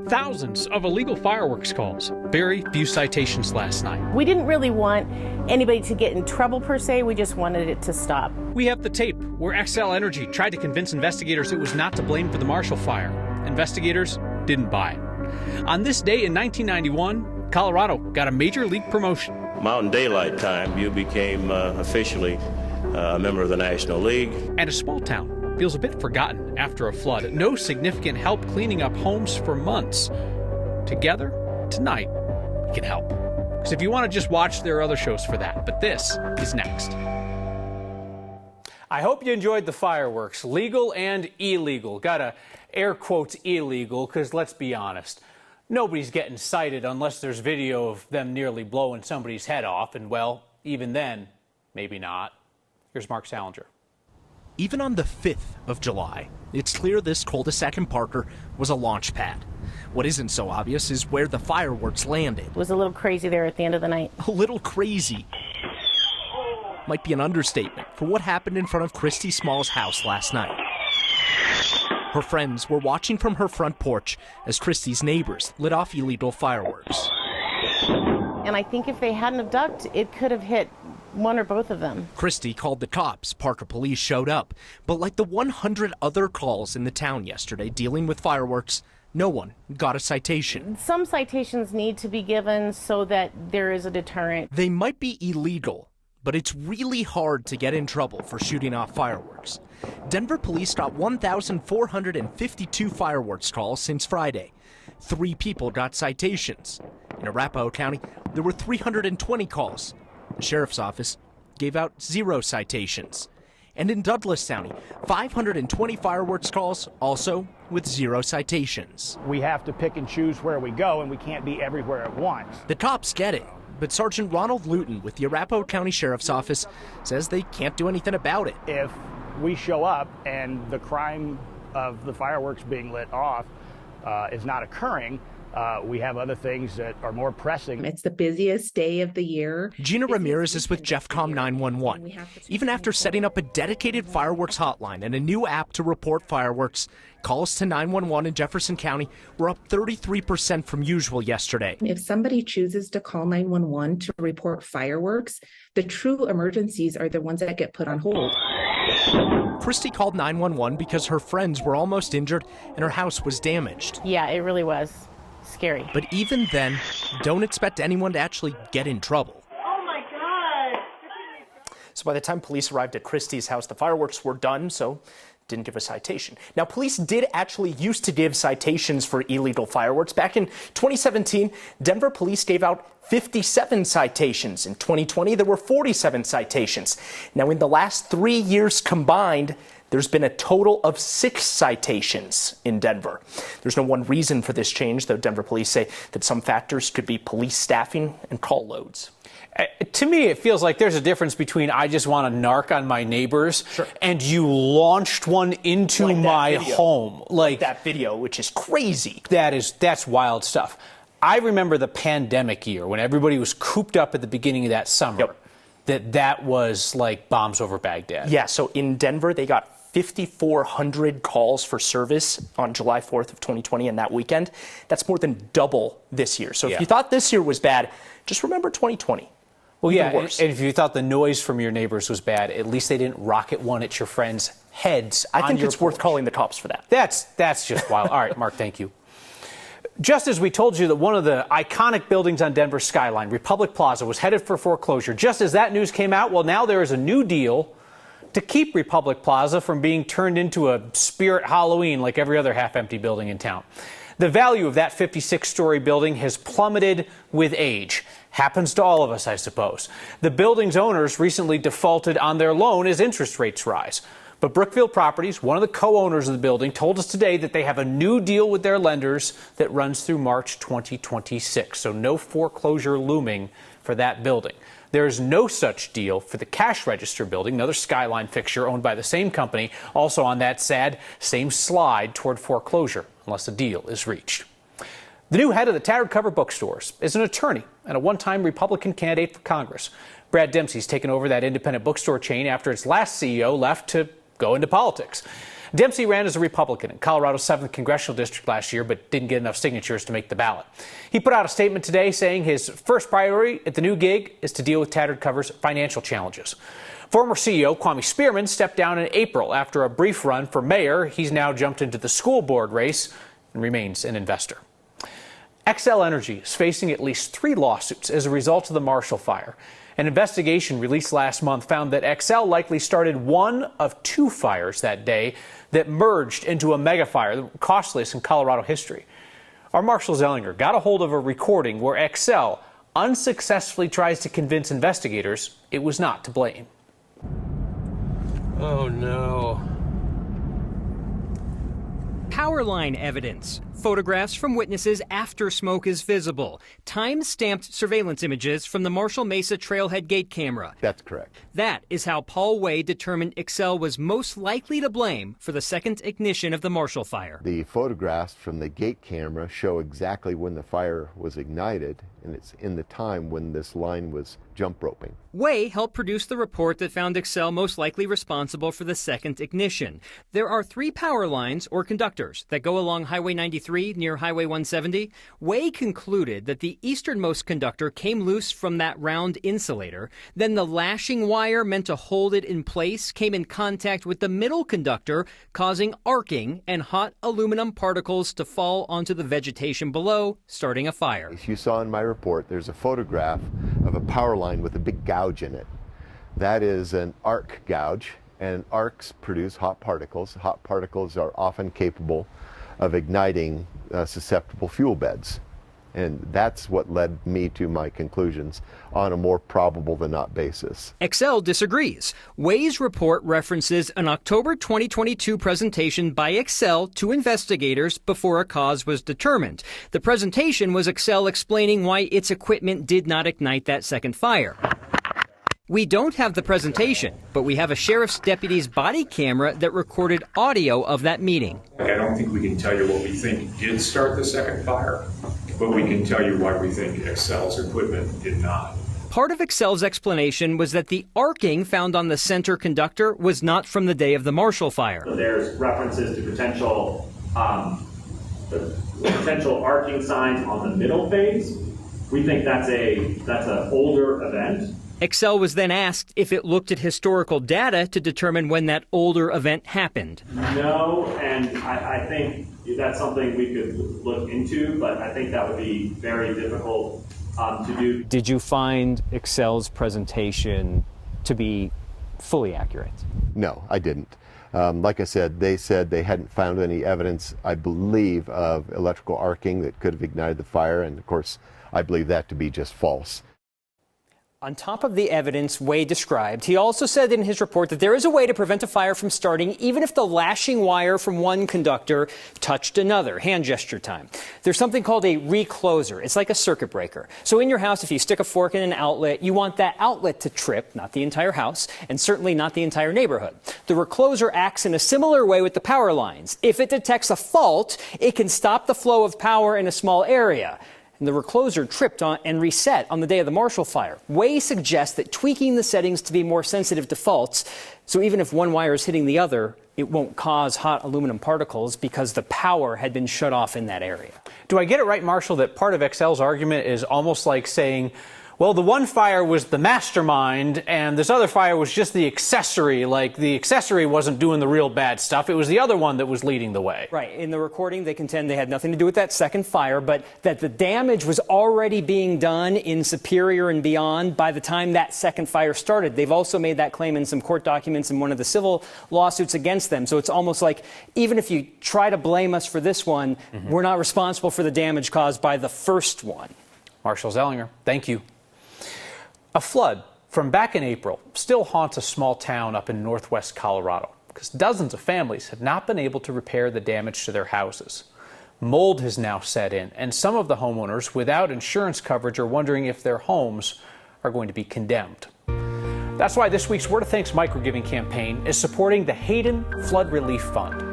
Thousands of illegal fireworks calls. Very few citations last night. We didn't really want anybody to get in trouble per se. We just wanted it to stop. We have the tape where Xcel Energy tried to convince investigators it was not to blame for the Marshall Fire. Investigators didn't buy it. On this day in 1991, Colorado got a major league promotion. Mountain Daylight Time, you became officially a member of the National League. And a small town feels a bit forgotten after a flood. No significant help cleaning up homes for months. Together, tonight, we can help. Because if you want to just watch, there are other shows for that. But this is next. I hope you enjoyed the fireworks, legal and illegal. Gotta air quotes illegal, because let's be honest, nobody's getting cited unless there's video of them nearly blowing somebody's head off. And well, even then, maybe not. Here's Mark Salinger. Even on the 5th of July, it's clear this cul-de-sac in Parker was a launch pad. What isn't so obvious is where the fireworks landed. It was a little crazy there at the end of the night. A little crazy might be an understatement for what happened in front of Christy Small's house last night. Her friends were watching from her front porch as Christy's neighbors lit off illegal fireworks. And I think if they hadn't have ducked, it could have hit one or both of them. Christy called the cops. Parker police showed up. But like the 100 other calls in the town yesterday dealing with fireworks, no one got a citation. Some citations need to be given so that there is a deterrent. They might be illegal, but it's really hard to get in trouble for shooting off fireworks. Denver police got 1,452 fireworks calls since Friday. 3 people got citations. In Arapahoe County, there were 320 calls. The sheriff's office gave out 0 citations. And in Douglas County, 520 fireworks calls, also with 0 citations. We have to pick and choose where we go, and we can't be everywhere at once. The cops get it, but Sergeant Ronald Luton with the Arapahoe County Sheriff's Office says they can't do anything about it. If we show up and the crime of the fireworks being lit off is not occurring, we have other things that are more pressing. It's the busiest day of the year. Gina Ramirez is with Jeffcom 911. Even after setting up a dedicated fireworks hotline and a new app to report fireworks, calls to 911 in Jefferson County were up 33% from usual yesterday. If somebody chooses to call 911 to report fireworks, the true emergencies are the ones that get put on hold. Christy called 911 because her friends were almost injured and her house was damaged. Yeah, it really was scary. But even then, don't expect anyone to actually get in trouble. Oh my God! So by the time police arrived at Christy's house, the fireworks were done, so didn't give a citation. Now, police did actually used to give citations for illegal fireworks. Back in 2017, Denver police gave out 57 citations. In 2020, there were 47 citations. Now, in the last 3 years combined, there's been a total of 6 citations in Denver. There's no one reason for this change, though Denver police say that some factors could be police staffing and call loads. To me, it feels like there's a difference between I just want to narc on my neighbors and you launched one into my home. Like that video, which is crazy. That's wild stuff. I remember the pandemic year when everybody was cooped up at the beginning of that summer. That was like bombs over Baghdad. Yeah, so in Denver, they got 5,400 calls for service on July 4th of 2020 and that weekend. That's more than double this year. So if you thought this year was bad, just remember 2020. Well, yeah, and if you thought the noise from your neighbors was bad, at least they didn't rocket one at your friends' heads. I think it's worth calling the cops for that. That's just wild. All right, Mark, thank you. Just as we told you that one of the iconic buildings on Denver's skyline, Republic Plaza, was headed for foreclosure, just as that news came out, well, now there is a new deal to keep Republic Plaza from being turned into a spirit Halloween like every other half-empty building in town. The value of that 56-story building has plummeted with age. Happens to all of us, I suppose. The building's owners recently defaulted on their loan as interest rates rise. But Brookfield Properties, one of the co-owners of the building, told us today that they have a new deal with their lenders that runs through March 2026. So no foreclosure looming for that building. There is no such deal for the Cash Register building, another skyline fixture owned by the same company, also on that sad same slide toward foreclosure, unless a deal is reached. The new head of the Tattered Cover Bookstores is an attorney and a one-time Republican candidate for Congress. Brad Dempsey's taken over that independent bookstore chain after its last CEO left to go into politics. Dempsey ran as a Republican in Colorado's 7th Congressional District last year, but didn't get enough signatures to make the ballot. He put out a statement today saying his first priority at the new gig is to deal with Tattered Cover's financial challenges. Former CEO Kwame Spearman stepped down in April after a brief run for mayor. He's now jumped into the school board race and remains an investor. Xcel Energy is facing at least 3 lawsuits as a result of the Marshall Fire. An investigation released last month found that Xcel likely started one of 2 fires that day that merged into a mega fire, the costliest in Colorado history. Our Marshall Zellinger got a hold of a recording where Xcel unsuccessfully tries to convince investigators it was not to blame. Oh no. Power line evidence. Photographs from witnesses after smoke is visible. Time-stamped surveillance images from the Marshall Mesa Trailhead gate camera. That's correct. That is how Paul Way determined Xcel was most likely to blame for the second ignition of the Marshall fire. The photographs from the gate camera show exactly when the fire was ignited, and it's in the time when this line was jump roping. Way helped produce the report that found Xcel most likely responsible for the second ignition. There are 3 power lines or conductors that go along Highway 93 near Highway 170. Way concluded that the easternmost conductor came loose from that round insulator. Then the lashing wire meant to hold it in place came in contact with the middle conductor, causing arcing and hot aluminum particles to fall onto the vegetation below, starting a fire. As you saw in my report, there's a photograph of a power line with a big gouge in it. That is an arc gouge, and arcs produce hot particles. Hot particles are often capable of igniting susceptible fuel beds. And that's what led me to my conclusions on a more probable than not basis. Xcel disagrees. Way's report references an October 2022 presentation by Xcel to investigators before a cause was determined. The presentation was Xcel explaining why its equipment did not ignite that second fire. We don't have the presentation, but we have a sheriff's deputy's body camera that recorded audio of that meeting. I don't think we can tell you what we think did start the second fire, but we can tell you why we think Xcel's equipment did not. Part of Xcel's explanation was that the arcing found on the center conductor was not from the day of the Marshall fire. So there's references to potential arcing signs on the middle phase. We think that's an older event. Xcel was then asked if it looked at historical data to determine when that older event happened. No, and I think that's something we could look into, but I think that would be very difficult to do. Did you find Xcel's presentation to be fully accurate? No, I didn't. Like I said they hadn't found any evidence, I believe, of electrical arcing that could have ignited the fire, and of course, I believe that to be just false. On top of the evidence Way described, he also said in his report that there is a way to prevent a fire from starting even if the lashing wire from one conductor touched another. Hand gesture time. There's something called a recloser. It's like a circuit breaker. So in your house, if you stick a fork in an outlet, you want that outlet to trip, not the entire house, and certainly not the entire neighborhood. The recloser acts in a similar way with the power lines. If it detects a fault, it can stop the flow of power in a small area. And the recloser tripped on and reset on the day of the Marshall fire. Way suggests that tweaking the settings to be more sensitive to faults, so even if one wire is hitting the other, it won't cause hot aluminum particles because the power had been shut off in that area. Do I get it right, Marshall, that part of Xcel's argument is almost like saying, well, the one fire was the mastermind and this other fire was just the accessory, like the accessory wasn't doing the real bad stuff, it was the other one that was leading the way? Right. In the recording, they contend they had nothing to do with that second fire, but that the damage was already being done in Superior and beyond by the time that second fire started. They've also made that claim in some court documents in one of the civil lawsuits against them. So it's almost like even if you try to blame us for this one, we're not responsible for the damage caused by the first one. Marshall Zellinger, thank you. A flood from back in April still haunts a small town up in northwest Colorado because dozens of families have not been able to repair the damage to their houses. Mold has now set in, and some of the homeowners without insurance coverage are wondering if their homes are going to be condemned. That's why this week's Word of Thanks microgiving campaign is supporting the Hayden Flood Relief Fund.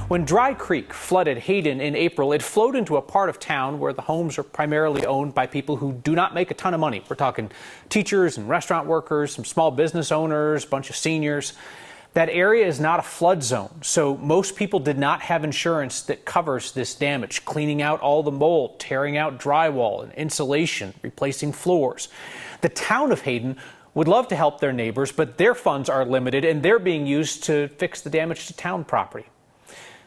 When Dry Creek flooded Hayden in April, it flowed into a part of town where the homes are primarily owned by people who do not make a ton of money. We're talking teachers and restaurant workers, some small business owners, a bunch of seniors. That area is not a flood zone, so most people did not have insurance that covers this damage, cleaning out all the mold, tearing out drywall and insulation, replacing floors. The town of Hayden would love to help their neighbors, but their funds are limited and they're being used to fix the damage to town property.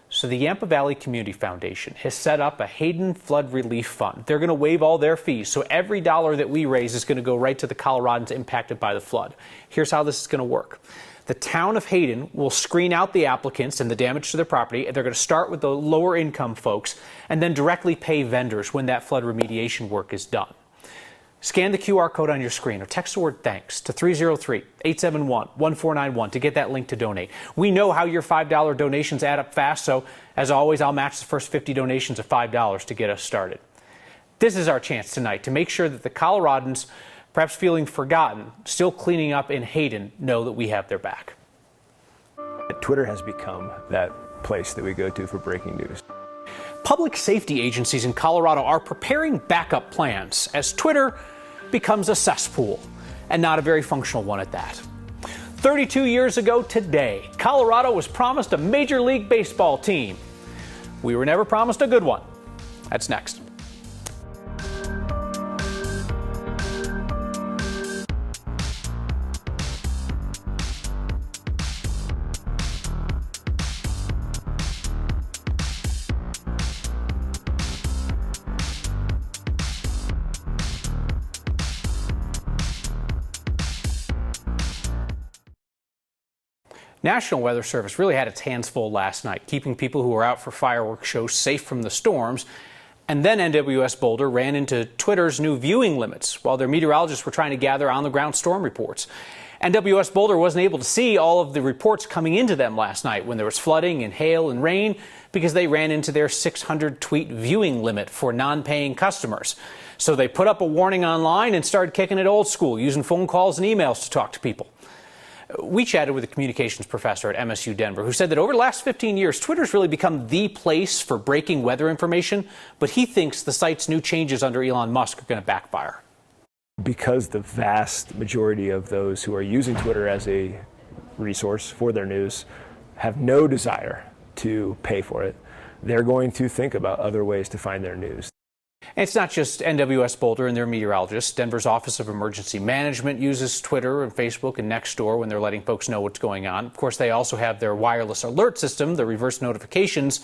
So the Yampa Valley Community Foundation has set up a Hayden Flood Relief Fund. They're going to waive all their fees, so every dollar that we raise is going to go right to the Coloradans impacted by the flood. Here's how this is going to work. The town of Hayden will screen out the applicants and the damage to their property. They're going to start with the lower income folks and then directly pay vendors when that flood remediation work is done. Scan the QR code on your screen or text the word thanks to 303-871-1491 to get that link to donate. We know how your $5 donations add up fast, so as always, I'll match the first 50 donations of $5 to get us started. This is our chance tonight to make sure that the Coloradans, perhaps feeling forgotten, still cleaning up in Hayden, know that we have their back. Twitter has become that place that we go to for breaking news. Public safety agencies in Colorado are preparing backup plans as Twitter becomes a cesspool, and not a very functional one at that. 32 years ago today, Colorado was promised a Major League Baseball team. We were never promised a good one. That's next. National Weather Service really had its hands full last night, keeping people who were out for fireworks shows safe from the storms. And then NWS Boulder ran into Twitter's new viewing limits while their meteorologists were trying to gather on-the-ground storm reports. NWS Boulder wasn't able to see all of the reports coming into them last night when there was flooding and hail and rain because they ran into their 600-tweet viewing limit for non-paying customers. So they put up a warning online and started kicking it old school, using phone calls and emails to talk to people. We chatted with a communications professor at MSU Denver who said that over the last 15 years, Twitter's really become the place for breaking weather information, but he thinks the site's new changes under Elon Musk are going to backfire. Because the vast majority of those who are using Twitter as a resource for their news have no desire to pay for it, they're going to think about other ways to find their news. And it's not just NWS Boulder and their meteorologists. Denver's Office of Emergency Management uses Twitter and Facebook and Nextdoor when they're letting folks know what's going on. Of course, they also have their wireless alert system, the reverse notifications,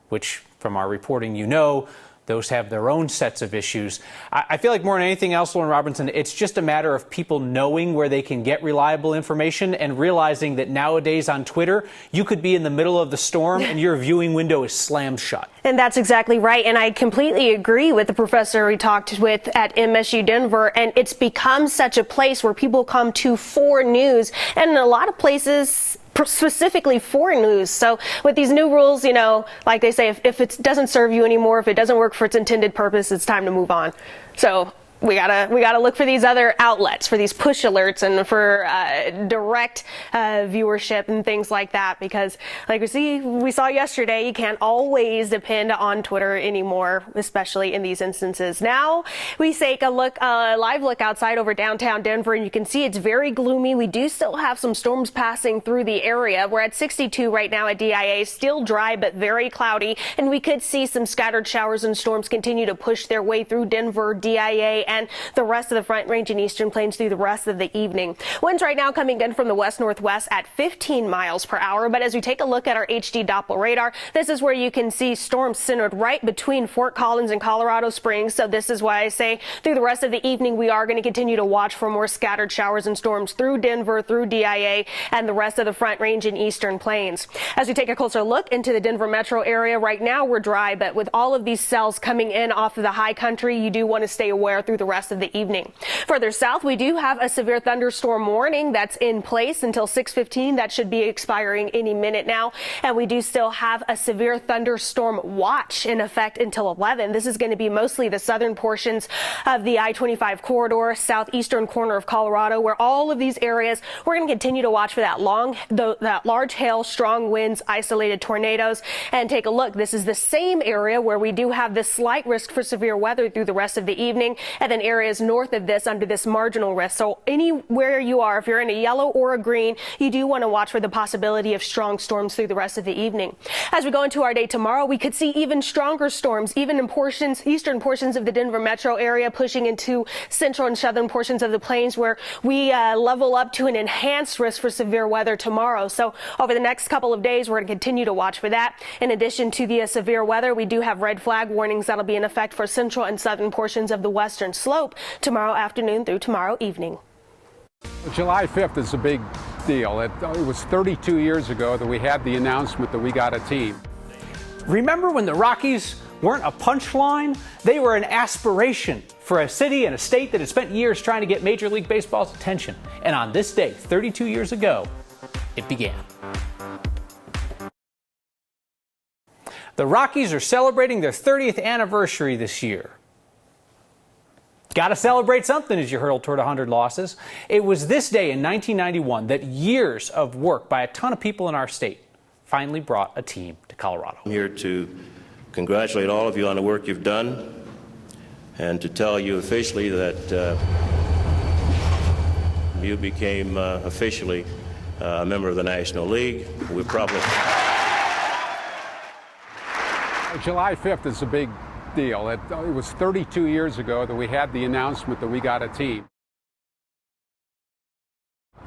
which from our reporting, you know, those have their own sets of issues. I feel like more than anything else, Lauren Robinson, it's just a matter of people knowing where they can get reliable information and realizing that nowadays on Twitter, you could be in the middle of the storm and your viewing window is slammed shut. And that's exactly right. And I completely agree with the professor we talked with at MSU Denver. And it's become such a place where people come to for news. And in a lot of places, specifically for news. So with these new rules, you know, like they say, if it doesn't serve you anymore, if it doesn't work for its intended purpose, it's time to move on. So we gotta look for these other outlets, for these push alerts and for direct viewership and things like that, because like we saw yesterday, you can't always depend on Twitter anymore, especially in these instances. Now we take a live look outside over downtown Denver, and you can see it's very gloomy. We do still have some storms passing through the area. We're at 62 right now at DIA, still dry but very cloudy, and we could see some scattered showers and storms continue to push their way through Denver, DIA, and the rest of the Front Range and Eastern Plains through the rest of the evening. Winds right now coming in from the west-northwest at 15 miles per hour. But as we take a look at our HD Doppler radar, this is where you can see storms centered right between Fort Collins and Colorado Springs. So this is why I say through the rest of the evening, we are going to continue to watch for more scattered showers and storms through Denver, through DIA, and the rest of the Front Range and Eastern Plains. As we take a closer look into the Denver metro area, right now we're dry, but with all of these cells coming in off of the high country, you do want to stay aware through the rest of the evening. Further south, we do have a severe thunderstorm warning that's in place until 6:15. That should be expiring any minute now. And we do still have a severe thunderstorm watch in effect until 11. This is going to be mostly the southern portions of the I-25 corridor, southeastern corner of Colorado, where all of these areas, we're going to continue to watch for that large hail, strong winds, isolated tornadoes. And take a look. This is the same area where we do have this slight risk for severe weather through the rest of the evening. And and then areas north of this under this marginal risk. So anywhere you are, if you're in a yellow or a green, you do want to watch for the possibility of strong storms through the rest of the evening. As we go into our day tomorrow, we could see even stronger storms, even in eastern portions of the Denver metro area, pushing into central and southern portions of the plains, where we level up to an enhanced risk for severe weather tomorrow. So over the next couple of days, we're going to continue to watch for that. In addition to the severe weather, we do have red flag warnings that'll be in effect for central and southern portions of the western slope tomorrow afternoon through tomorrow evening. July 5th is a big deal. It was 32 years ago that we had the announcement that we got a team. Remember when the Rockies weren't a punchline? They were an aspiration for a city and a state that had spent years trying to get Major League Baseball's attention. And on this day, 32 years ago, it began. The Rockies are celebrating their 30th anniversary this year. Got to celebrate something as you hurtle toward 100 losses. It was this day in 1991 that years of work by a ton of people in our state finally brought a team to Colorado. I'm here to congratulate all of you on the work you've done and to tell you officially that you became officially a member of the National League. We probably... July 5th is a big deal. It was 32 years ago that we had the announcement that we got a team.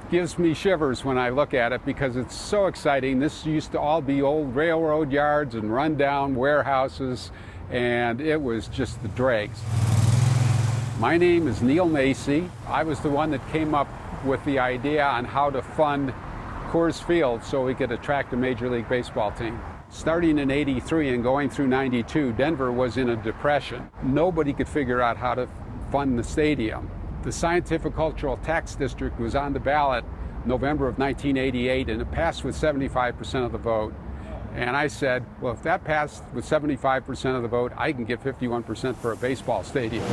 It gives me shivers when I look at it because it's so exciting. This used to all be old railroad yards and rundown warehouses, and it was just the dregs. My name is Neil Macy. I was the one that came up with the idea on how to fund Coors Field so we could attract a Major League Baseball team. Starting in '83 and going through '92, Denver was in a depression. Nobody could figure out how to fund the stadium. The Scientific Cultural Tax District was on the ballot November of 1988, and it passed with 75% of the vote. And I said, well, if that passed with 75% of the vote, I can get 51% for a baseball stadium.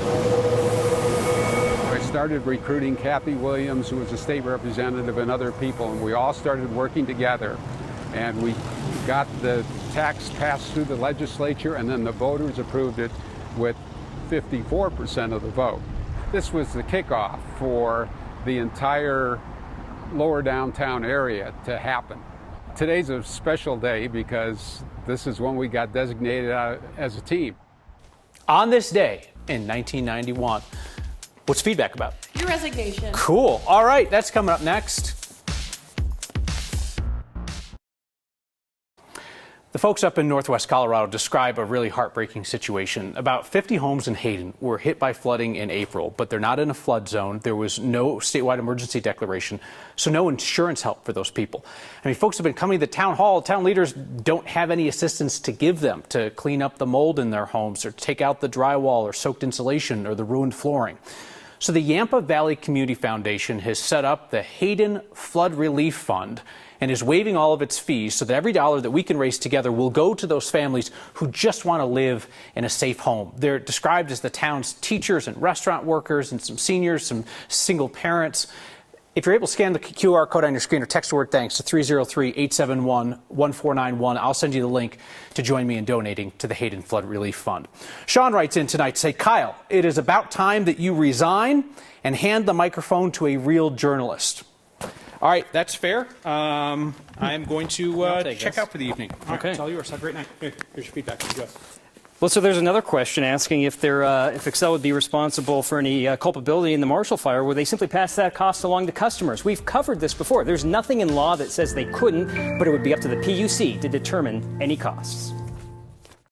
I started recruiting Kathy Williams, who was a state representative, and other people, and we all started working together. And we got the tax passed through the legislature, and then the voters approved it with 54% of the vote. This was the kickoff for the entire lower downtown area to happen. Today's a special day because this is when we got designated as a team. On this day in 1991, what's feedback about? Your resignation. Cool. All right, that's coming up next. The folks up in northwest Colorado describe a really heartbreaking situation. About 50 homes in Hayden were hit by flooding in April, but they're not in a flood zone. There was no statewide emergency declaration, so no insurance help for those people. I mean, folks have been coming to the town hall. Town leaders don't have any assistance to give them to clean up the mold in their homes or take out the drywall or soaked insulation or the ruined flooring. So the Yampa Valley Community Foundation has set up the Hayden Flood Relief Fund and is waiving all of its fees so that every dollar that we can raise together will go to those families who just want to live in a safe home. They're described as the town's teachers and restaurant workers and some seniors, some single parents. If you're able to scan the QR code on your screen or text the word thanks to 303-871-1491, I'll send you the link to join me in donating to the Hayden Flood Relief Fund. Sean writes in tonight to say, Kyle, it is about time that you resign and hand the microphone to a real journalist. All right, that's fair. I'm going to check out for the evening. All right, it's all yours. Have a great night. Here's your feedback. Go. Well, so there's another question asking if Xcel would be responsible for any culpability in the Marshall fire, where they simply pass that cost along to customers. We've covered this before. There's nothing in law that says they couldn't, but it would be up to the PUC to determine any costs.